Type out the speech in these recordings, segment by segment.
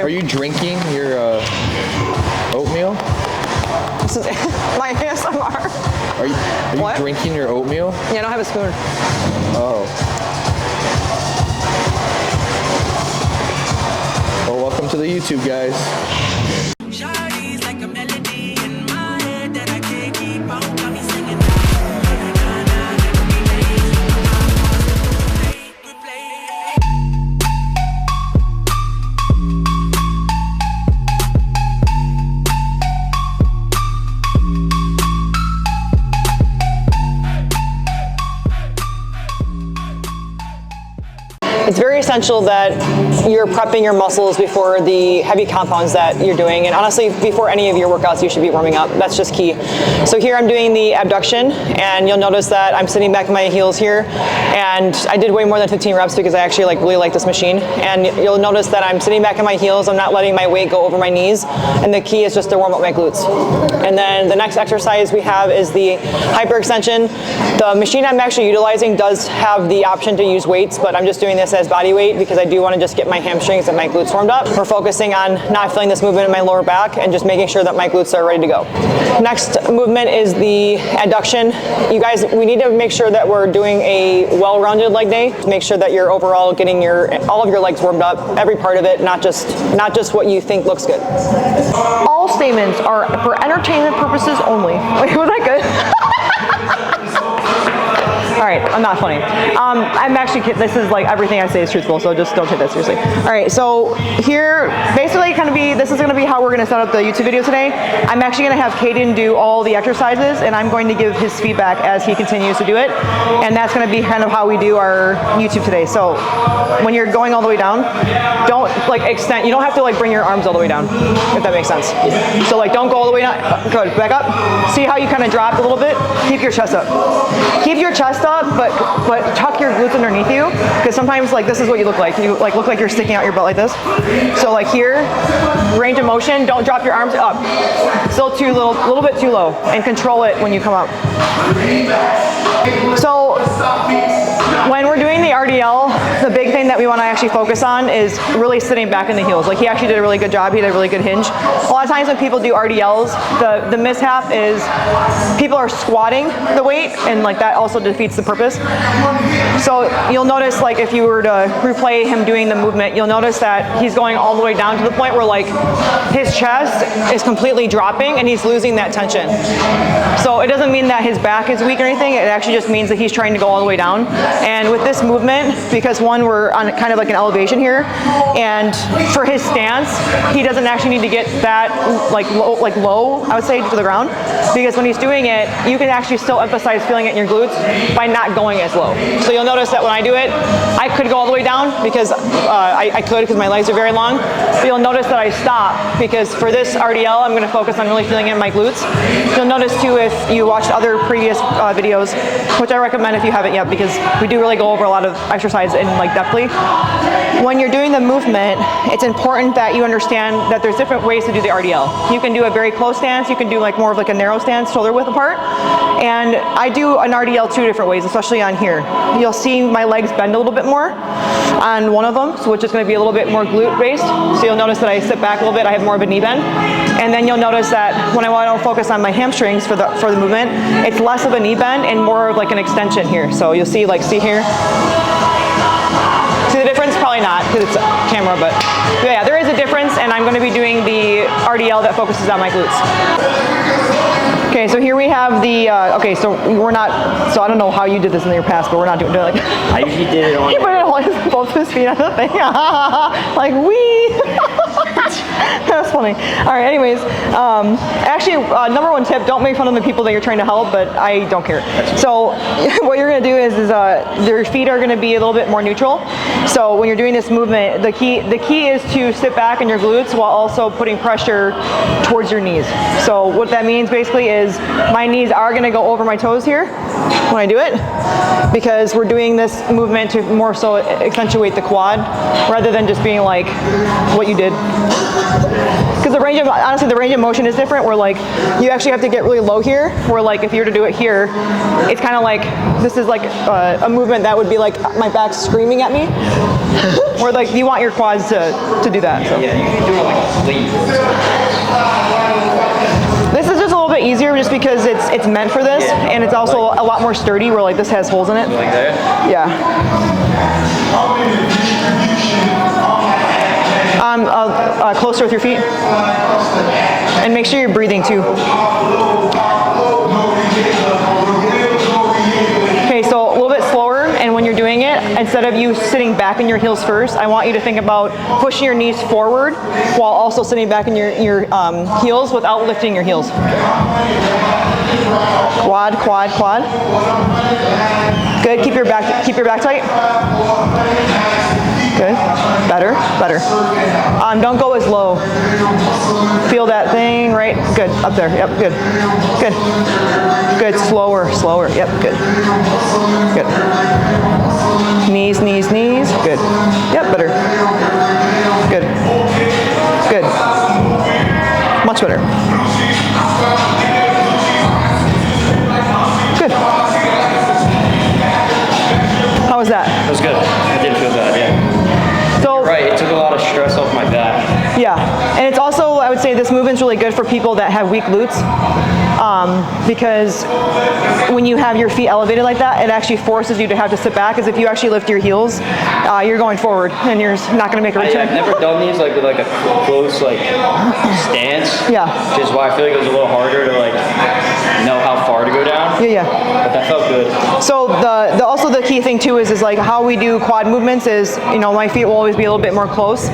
Are you drinking your oatmeal? This is my ASMR. Are you drinking your oatmeal? Yeah, I don't have a spoon. Oh. Well, welcome to the YouTube, guys. It's very essential that you're prepping your muscles before the heavy compounds that you're doing, and honestly, before any of your workouts, you should be warming up. That's just key. So here I'm doing the abduction, and you'll notice that I'm sitting back in my heels here, and I did way more than 15 reps because I actually really like this machine. And you'll notice that I'm sitting back in my heels. I'm not letting my weight go over my knees, and the key is just to warm up my glutes. And then the next exercise we have is the hyperextension. The machine I'm actually utilizing does have the option to use weights, but I'm just doing this as body weight because I do want to just get my hamstrings and my glutes warmed up. We're focusing on not feeling this movement in my lower back and just making sure that my glutes are ready to go. Next movement is the adduction. You guys, we need to make sure that we're doing a well-rounded leg day. Make sure that you're overall getting all of your legs warmed up, every part of it, not just what you think looks good. All statements are for entertainment purposes only. Wait, was that good? All right, I'm not funny. I'm actually kidding. This is like everything I say is truthful, so just don't take that seriously. All right, so here, basically this is gonna be how we're gonna set up the YouTube video today. I'm actually gonna have Caden do all the exercises, and I'm going to give his feedback as he continues to do it. And that's gonna be kind of how we do our YouTube today. So when you're going all the way down, don't extend, you don't have to bring your arms all the way down, if that makes sense. So don't go all the way down, good, back up. See how you kind of drop a little bit? Keep your chest up. Keep your chest up, but tuck your glutes underneath you, because sometimes this is what you look like. You look like you're sticking out your butt like this. So here, range of motion, don't drop your arms up. Still a little bit too low, and control it when you come up. So when we're doing the RDL, the big thing that we want to actually focus on is really sitting back in the heels. He actually did a really good job. He did a really good hinge. A lot of times when people do RDLs, the mishap is people are squatting the weight, and that also defeats the purpose. So you'll notice if you were to replay him doing the movement, you'll notice that he's going all the way down to the point where his chest is completely dropping and he's losing that tension. So it doesn't mean that his back is weak or anything. It actually just means that he's trying to go all the way down. And with this movement, because we're on kind of an elevation here, and for his stance, he doesn't actually need to get that low, I would say, to the ground, because when he's doing it, you can actually still emphasize feeling it in your glutes by not going as low. So you'll notice that when I do it, I could go all the way down because I could because my legs are very long. But you'll notice that I stop because for this RDL, I'm going to focus on really feeling it in my glutes. You'll notice too if you watched other previous videos, which I recommend if you haven't yet, because we do really go over a lot of exercise in depthly. When you're doing the movement, it's important that you understand that there's different ways to do the RDL. You can do a very close stance. You can do more of a narrow stance, shoulder width apart. And I do an RDL two different ways, especially on here. You'll see my legs bend a little bit more on one of them, which is going to be a little bit more glute based. So you'll notice that I sit back a little bit. I have more of a knee bend. And then you'll notice that when I want to focus on my hamstrings for the movement, it's less of a knee bend and more of an extension here. So you'll see see here. See the difference? Probably not because it's a camera, but yeah, there is a difference, and I'm going to be doing the RDL that focuses on my glutes. Okay, so here we have the, okay, so we're not, so I don't know how you did this in your past, but we're not doing like I usually did it on. He put both his feet on the thing, wee. That's funny. All right, anyways, actually, number one tip, don't make fun of the people that you're trying to help, but I don't care. So what you're gonna do is your feet are gonna be a little bit more neutral. So when you're doing this movement, the key is to sit back in your glutes while also putting pressure towards your knees. So what that means basically is my knees are gonna go over my toes here when I do it, because we're doing this movement to more so accentuate the quad rather than just being like what you did. Because the range of, honestly, the range of motion is different, where like, you actually have to get really low here, where like, if you were to do it here, it's kind of like, this is like a movement that would be like, my back's screaming at me, where like, you want your quads to do that. So. Yeah, you can do it like a sleeve. This is just a little bit easier just because it's meant for this, and it's also a lot more sturdy, where like this has holes in it. Like that? Yeah. Closer with your feet. And make sure you're breathing too. Okay, so a little bit slower, and when you're doing it, instead of you sitting back in your heels first, I want you to think about pushing your knees forward while also sitting back in your heels without lifting your heels. Quad, quad, quad. Good, keep your back tight. Good, better, better. Don't go as low. Feel that thing, right? Good, up there, yep, good. Good, good, slower, slower, yep, good. Good. Knees, knees, knees, good. Yep, better. Good, good. Much better. Good. How was that? That was good. I didn't feel bad, yeah. So, right, it took a lot of stress off my back. Yeah, and it's also, I would say this movement's really good for people that have weak glutes, because when you have your feet elevated like that, it actually forces you to have to sit back, because if you actually lift your heels, you're going forward, and you're not going to make a return. I've never done these like with like a close like stance. Yeah. Which is why I feel like it was a little harder to like know how far to go down. Yeah, yeah. But that felt good. So also the key thing too is like how we do quad movements is, you know, my feet will always be a little bit more close.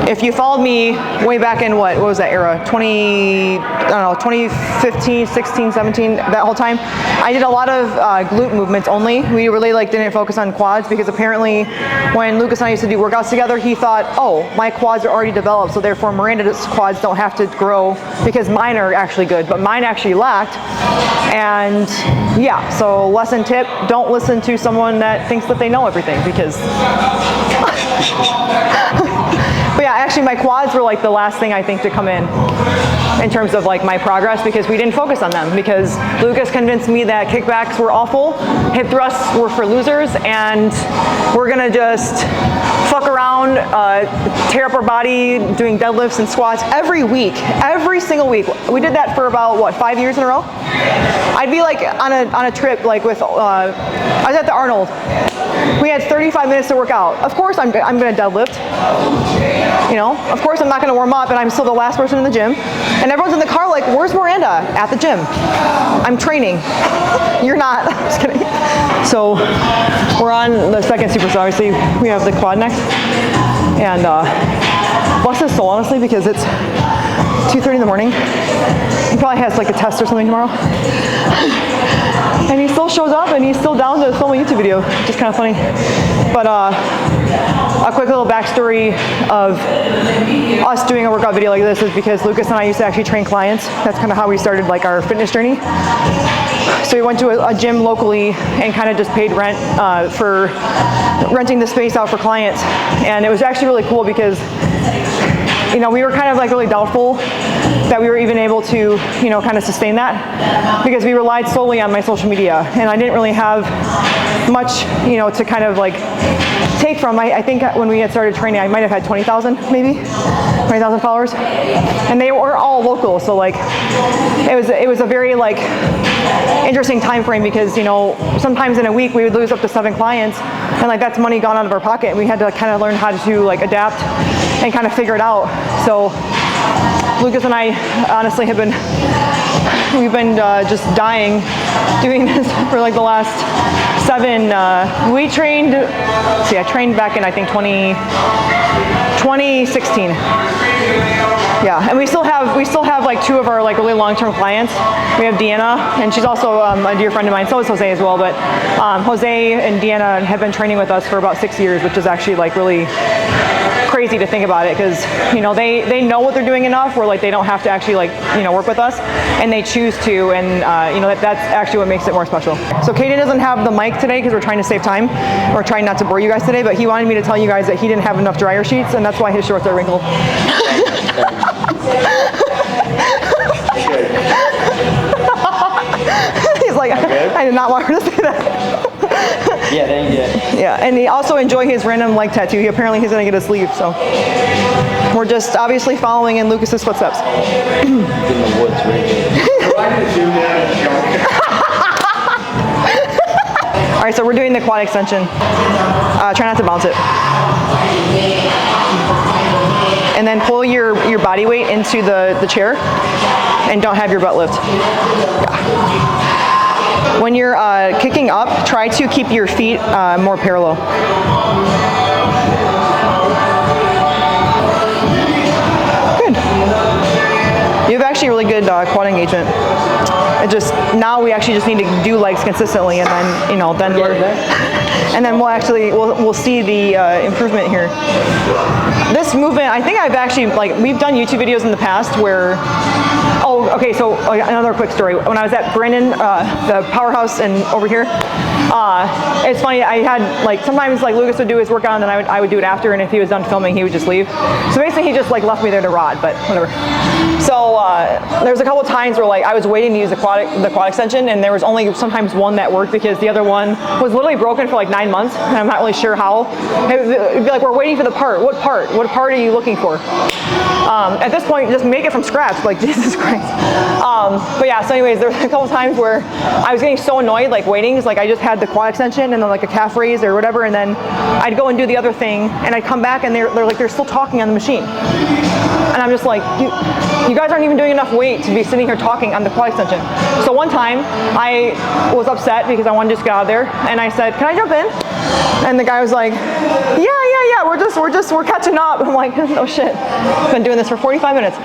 If you followed me way back in what was that era? 2015, 16, 17, that whole time, I did a lot of glute movements only. We really like didn't focus on quads, because apparently when Lucas and I used to do workouts together, he thought, oh, my quads are already developed, so therefore Miranda's quads don't have to grow because mine are actually good, but mine actually lacked. And yeah, so lesson tip, don't listen to someone that thinks that they know everything, because but yeah, actually my quads were like the last thing I think to come in terms of like my progress, because we didn't focus on them, because Lucas convinced me that kickbacks were awful, hip thrusts were for losers, and we're gonna just fuck around, tear up our body doing deadlifts and squats every week, every single week. We did that for about what, 5 years in a row? I'd be like on a trip like with, I was at the Arnold. We had 35 minutes to work out. Of course I'm gonna deadlift. You know, of course I'm not gonna warm up, and I'm still the last person in the gym. And everyone's in the car like, where's Miranda? At the gym. I'm training. You're not. I'm just kidding. So we're on the second superset. Obviously we have the quad next. And bless his soul, honestly, because it's 2:30 in the morning. He probably has like a test or something tomorrow. And he still shows up, and he's still down to film a YouTube video, which is kind of funny. But a quick little backstory of us doing a workout video like this is because Lucas and I used to actually train clients. That's kind of how we started like our fitness journey. So we went to a gym locally and kind of just paid rent for renting the space out for clients. And it was actually really cool because, you know, we were kind of like really doubtful that we were even able to, you know, kind of sustain that, because we relied solely on my social media, and I didn't really have much, you know, to kind of like take from. I think when we had started training, I might have had 20,000 maybe, 20,000 followers, and they were all local. So like, it was a very like interesting time frame, because, you know, sometimes in a week we would lose up to 7 clients, and like that's money gone out of our pocket, and we had to kind of learn how to like adapt and kind of figure it out. So Lucas and I honestly we've been just dying doing this for like the last 7, we trained, I trained back in I think 2016. Yeah, and we still have like 2 of our like really long-term clients. We have Deanna, and she's also a dear friend of mine. So is Jose as well. But Jose and Deanna have been training with us for about 6 years, which is actually like really crazy to think about it, because, you know, they know what they're doing enough where like they don't have to actually like, you know, work with us, and they choose to, and you know, that's actually what makes it more special. So Caden doesn't have the mic today because we're trying to save time. We're trying not to bore you guys today, but he wanted me to tell you guys that he didn't have enough dryer sheets, and that's why his shorts are wrinkled. He's like, I did not want her to say that. Yeah, thank you. Yeah, and he also enjoyed his random leg tattoo. Apparently he's gonna get a sleeve, so. We're just obviously following in Lucas's footsteps. In the woods, right? All right, so we're doing the quad extension. Try not to bounce it. And then pull your body weight into the chair and don't have your butt lift. Yeah. When you're kicking up, try to keep your feet more parallel. Good. You have actually really good quad engagement. It just, now we actually just need to do legs consistently, and then, we'll see the improvement here. This movement, I think I've actually, we've done YouTube videos in the past where, okay, so another quick story. When I was at Brandon, the powerhouse and over here, it's funny, I had, sometimes Lucas would do his workout and then I would do it after, and if he was done filming, he would just leave. So basically he just left me there to rod, but whatever. So there's a couple times where I was waiting to use the quad extension, and there was only sometimes one that worked because the other one was literally broken for 9 months, and I'm not really sure how. It'd be like, we're waiting for the part. What part? What part are you looking for? At this point, just make it from scratch, Jesus Christ. But yeah, so anyways, there were a couple times where I was getting so annoyed, waiting, I just had the quad extension and then a calf raise or whatever, and then I'd go and do the other thing, and I'd come back and they're still talking on the machine. And I'm just like, you guys aren't even doing enough weight to be sitting here talking on the quad extension. So one time, I was upset because I wanted to just get out of there, and I said, can I jump in? And the guy was like, yeah, we're catching up. I'm like, oh shit, I've been doing this for 45 minutes.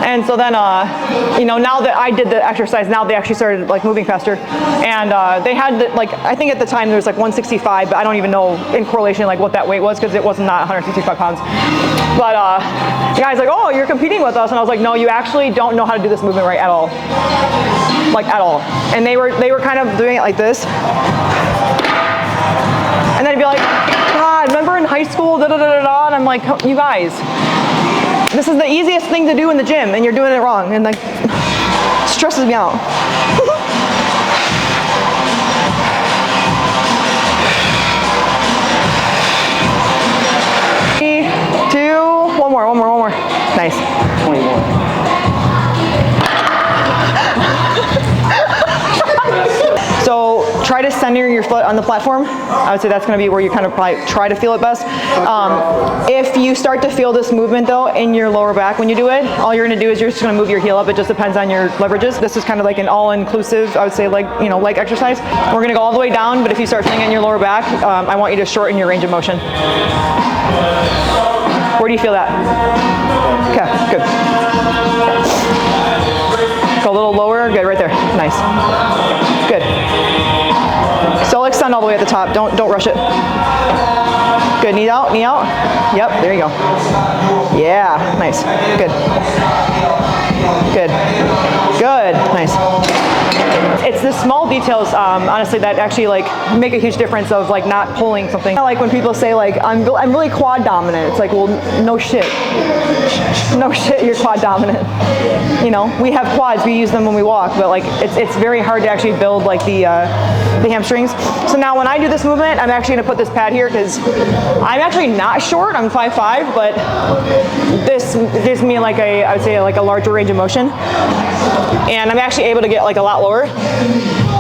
And so then, now that I did the exercise, now they actually started moving faster. And they had, I think at the time there was 165, but I don't even know in correlation what that weight was, because it was not 165 pounds. But the guy's like, oh, you're competing with us. And I was like, no, you actually don't know how to do this movement right at all. At all. And they were kind of doing it like this. And then he'd be like, God, remember in high school, da da da da da. And I'm like, you guys, this is the easiest thing to do in the gym, and you're doing it wrong. And stresses me out. 3, 2, one more. Nice. 21. So try to center your foot on the platform. I would say that's going to be where you kind of probably try to feel it best. If you start to feel this movement though in your lower back when you do it, all you're going to do is you're just going to move your heel up. It just depends on your leverages. This is kind of an all-inclusive, I would say, leg exercise. We're going to go all the way down, but if you start feeling it in your lower back, I want you to shorten your range of motion. Where do you feel that? Okay, good. Go a little lower. Good, right there. Nice. Good. Still extend all the way at the top. Don't rush it. Good. Knee out. Knee out. Yep. There you go. Yeah. Nice. Good. Good. Good. Nice. It's the small details, honestly, that actually make a huge difference of not pulling something. I like when people say I'm really quad dominant. It's well, no shit. No shit, you're quad dominant. We have quads, we use them when we walk, but it's very hard to actually build the hamstrings. So now when I do this movement, I'm actually gonna put this pad here because I'm actually not short. I'm 5'5", but this gives me I would say a larger range of motion. And I'm actually able to get a lot lower.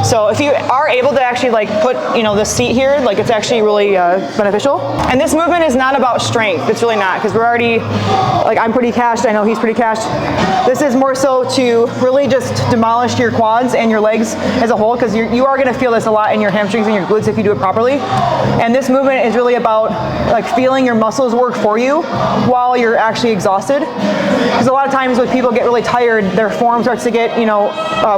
So if you are able to actually put the seat here, it's actually really beneficial. And this movement is not about strength. It's really not, because we're already I'm pretty cashed. I know he's pretty cashed. This is more so to really just demolish your quads and your legs as a whole, because you are going to feel this a lot in your hamstrings and your glutes if you do it properly. And this movement is really about feeling your muscles work for you while you're actually exhausted. Because a lot of times when people get really tired, their form starts to get get, you know,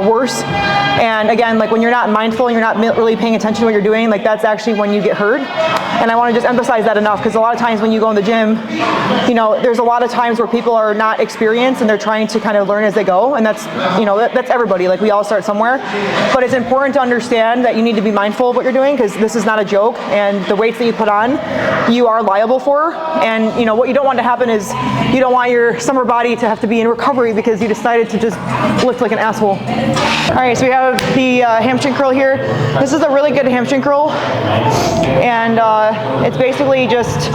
worse. And again, like when you're not mindful and you're not really paying attention to what you're doing, like that's actually when you get hurt. And I want to just emphasize that enough, because a lot of times when you go in the gym, you know, there's a lot of times where people are not experienced and they're trying to kind of learn as they go. And that's, you know, that's everybody. Like we all start somewhere. But it's important to understand that you need to be mindful of what you're doing, because this is not a joke. And the weights that you put on, you are liable for. And, you know, what you don't want to happen is you don't want your summer body to have to be in recovery because you decided to just lift like an asshole. All right, so we have the hamstring curl here. This is a really good hamstring curl. And it's basically just,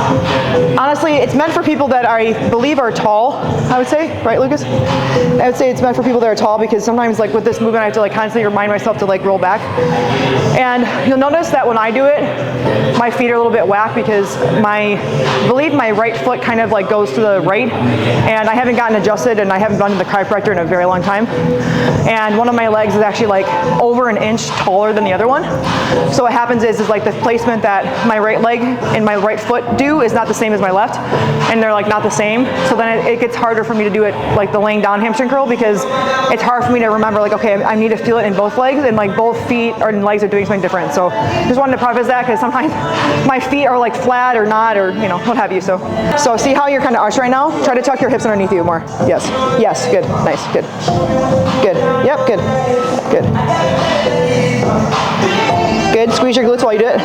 honestly, it's meant for people that I believe are tall, I would say, right, Lucas? I would say it's meant for people that are tall, because sometimes like with this movement I have to like constantly remind myself to like roll back. And you'll notice that when I do it, my feet are a little bit whack, because I believe my right foot kind of like goes to the right, and I haven't gotten adjusted, and I haven't gone to the chiropractor in a very long time. And one of my legs is actually like over an inch taller than the other one. So what happens is like the placement that my right leg and my right foot do is not the same as my left, and they're like not the same. So then it gets harder for me to do it like the laying down hamstring curl, because it's hard for me to remember like, okay, I need to feel it in both legs, and like both feet or legs are doing something different. So just wanted to preface that, because sometimes my feet are like flat or not, or you know, what have you. So see how you're kind of arched right now? Try to tuck your hips underneath you more. Yes, yes, good, nice, good, good, yep, good, good. Good, squeeze your glutes while you do it.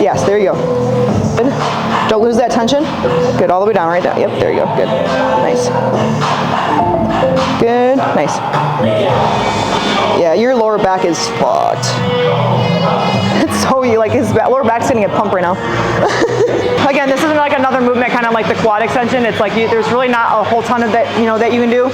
Yes, there you go. Good. Don't lose that tension. Good, all the way down, right down. Yep, there you go, good. Nice. Good, nice. Yeah, your lower back is fucked. It's so, like his lower back's getting a pump right now. Again, this isn't like another movement kind of like the quad extension. It's like there's really not a whole ton of that, you know, that you can do.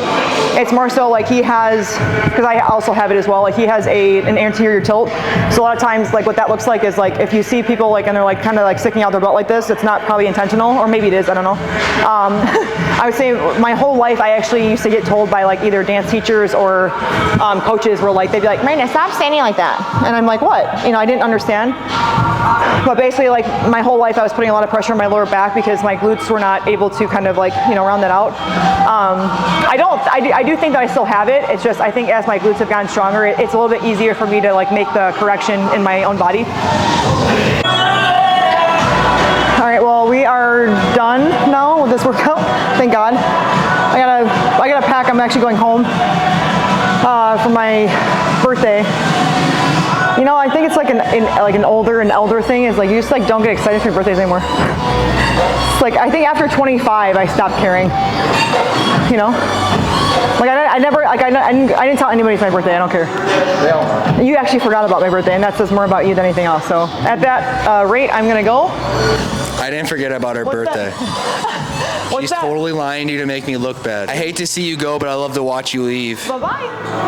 It's more so like he has, because I also have it as well, like he has an anterior tilt. So a lot of times like what that looks like is like if you see people like and they're like kind of like sticking out their butt like this, it's not probably intentional, or maybe it is, I don't know. I would say my whole life I actually used to get told by like either dance teachers or coaches were like, they'd be like, Miranda, stop standing like that. And I'm like, what? You know, I didn't understand. But basically like my whole life I was putting a lot of pressure on my lower back because my glutes were not able to kind of like, you know, round that out. I do think that I still have it. It's just, I think as my glutes have gotten stronger, it's a little bit easier for me to like make the correction in my own body. All right, well, we are done now with this workout. Thank God. I gotta pack. I'm actually going home for my birthday. You know, I think it's like an elder thing is like you just like don't get excited for your birthdays anymore. It's like I think after 25 I stopped caring. You know, like I didn't tell anybody it's my birthday. I don't care. Yeah. You actually forgot about my birthday, and that says more about you than anything else. So at that rate, I'm gonna go. I didn't forget about her birthday. She's totally lying to you to make me look bad. I hate to see you go, but I love to watch you leave. Bye-bye.